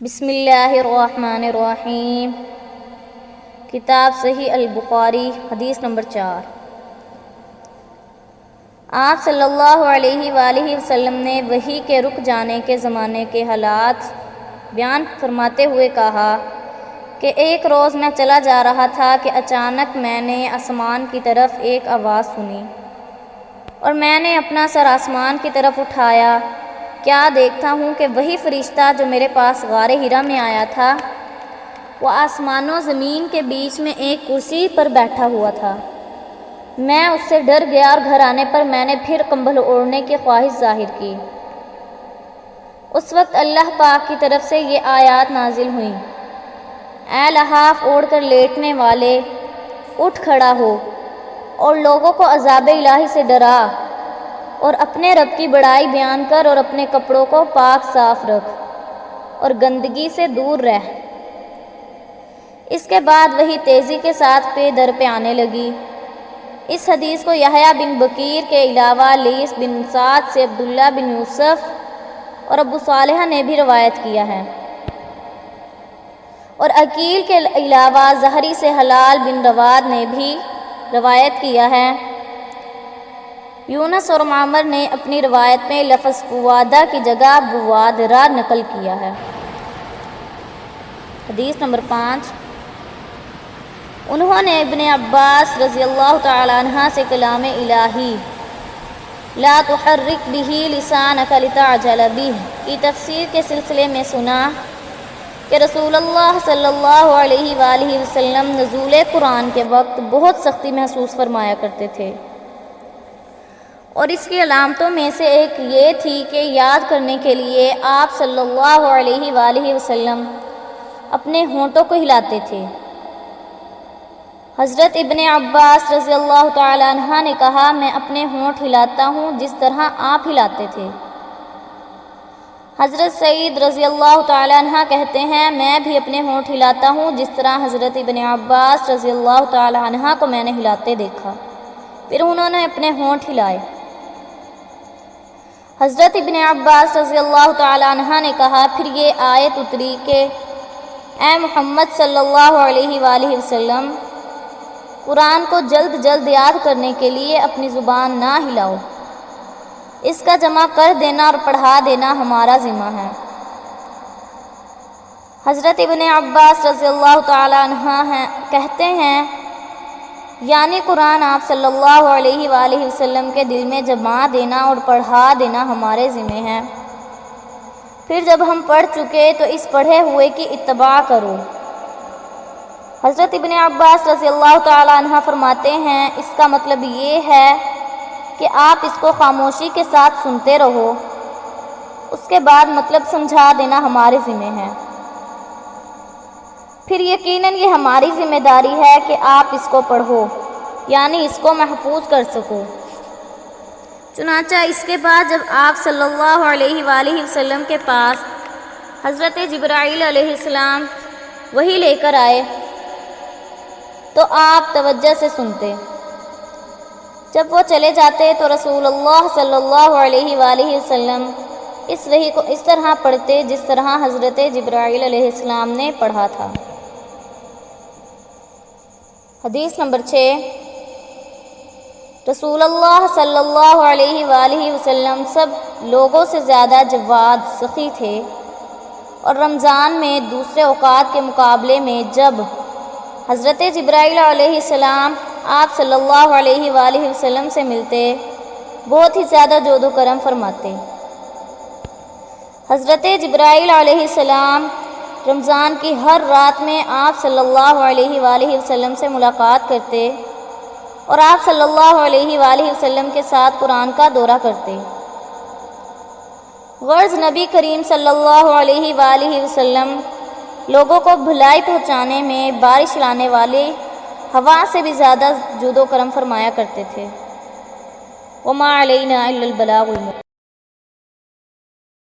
بسم اللہ الرحمن الرحیم۔ کتاب صحیح البخاری، حدیث نمبر 4۔ آپ صلی اللہ علیہ وآلہ وسلم نے وحی کے رک جانے کے زمانے کے حالات بیان فرماتے ہوئے کہا کہ ایک روز میں چلا جا رہا تھا کہ اچانک میں نے آسمان کی طرف ایک آواز سنی اور میں نے اپنا سر آسمان کی طرف اٹھایا، کیا دیکھتا ہوں کہ وہی فرشتہ جو میرے پاس غار حرا میں آیا تھا وہ آسمان و زمین کے بیچ میں ایک کرسی پر بیٹھا ہوا تھا۔ میں اس سے ڈر گیا اور گھر آنے پر میں نے پھر کمبل اوڑھنے کی خواہش ظاہر کی۔ اس وقت اللہ پاک کی طرف سے یہ آیات نازل ہوئیں: اے لحاف اوڑھ کر لیٹنے والے، اٹھ کھڑا ہو اور لوگوں کو عذاب الہی سے ڈرا، اور اپنے رب کی بڑائی بیان کر اور اپنے کپڑوں کو پاک صاف رکھ اور گندگی سے دور رہ۔ اس کے بعد وہی تیزی کے ساتھ پہ در پہ آنے لگی۔ اس حدیث کو یحییٰ بن بکیر کے علاوہ لیث بن سعد سے عبداللہ بن یوسف اور ابو صالح نے بھی روایت کیا ہے، اور عقیل کے علاوہ زہری سے حلال بن رواد نے بھی روایت کیا ہے۔ یونس اور معمر نے اپنی روایت میں لفظ بوادہ کی جگہ بوادرہ نقل کیا ہے۔ حدیث نمبر 5۔ انہوں نے ابن عباس رضی اللہ تعالی عنہ سے کلام الہی لا تحرک بہ لسانک لتعجل بہ کی تفسیر کے سلسلے میں سنا کہ رسول اللہ صلی اللہ علیہ وآلہ وسلم نزول قرآن کے وقت بہت سختی محسوس فرمایا کرتے تھے، اور اس کی علامتوں میں سے ایک یہ تھی کہ یاد کرنے کے لیے آپ صلی اللہ علیہ وآلہ وسلم اپنے ہونٹوں کو ہلاتے تھے۔ حضرت ابن عباس رضی اللہ تعالی عنہ نے کہا، میں اپنے ہونٹ ہلاتا ہوں جس طرح آپ ہلاتے تھے۔ حضرت سعید رضی اللہ تعالی عنہ کہتے ہیں، میں بھی اپنے ہونٹ ہلاتا ہوں جس طرح حضرت ابن عباس رضی اللہ تعالی عنہ کو میں نے ہلاتے دیکھا، پھر انہوں نے اپنے ہونٹ ہلائے۔ حضرت ابن عباس رضی اللہ تعالی عنہ نے کہا، پھر یہ آیت اتری کہ اے محمد صلی اللہ علیہ وآلہ وسلم، قرآن کو جلد جلد یاد کرنے کے لیے اپنی زبان نہ ہلاؤ، اس کا جمع کر دینا اور پڑھا دینا ہمارا ذمہ ہے۔ حضرت ابن عباس رضی اللہ تعالی عنہ کہتے ہیں، یعنی قرآن آپ صلی اللہ علیہ وآلہ وسلم کے دل میں جما دینا اور پڑھا دینا ہمارے ذمہ ہے، پھر جب ہم پڑھ چکے تو اس پڑھے ہوئے کی اتباع کرو۔ حضرت ابن عباس رضی اللہ تعالی عنہ فرماتے ہیں، اس کا مطلب یہ ہے کہ آپ اس کو خاموشی کے ساتھ سنتے رہو، اس کے بعد مطلب سمجھا دینا ہمارے ذمہ ہے، پھر یقیناً یہ ہماری ذمہ داری ہے کہ آپ اس کو پڑھو، یعنی اس کو محفوظ کر سکو۔ چنانچہ اس کے بعد جب آپ صلی اللہ علیہ وآلہ وسلم کے پاس حضرت جبرائیل علیہ السلام وحی لے کر آئے تو آپ توجہ سے سنتے، جب وہ چلے جاتے تو رسول اللہ صلی اللہ علیہ وآلہ وسلم اس وحی کو اس طرح پڑھتے جس طرح حضرت جبرائیل علیہ السلام نے پڑھا تھا۔ حدیث نمبر 6۔ رسول اللہ صلی اللہ علیہ وآلہ وسلم سب لوگوں سے زیادہ جواد سخی تھے، اور رمضان میں دوسرے اوقات کے مقابلے میں جب حضرت جبرائیل علیہ السلام آپ صلی اللہ علیہ وآلہ وسلم سے ملتے بہت ہی زیادہ جود و کرم فرماتے۔ حضرت جبرائیل علیہ السلام رمضان کی ہر رات میں آپ صلی اللہ علیہ وآلہ وسلم سے ملاقات کرتے اور آپ صلی اللہ علیہ وآلہ وسلم کے ساتھ قرآن کا دورہ کرتے۔ غرض نبی کریم صلی اللہ علیہ وآلہ وسلم لوگوں کو بھلائی پہنچانے میں بارش لانے والی ہوا سے بھی زیادہ جود و کرم فرمایا کرتے تھے۔ وما علینا الا البلاغ المبین۔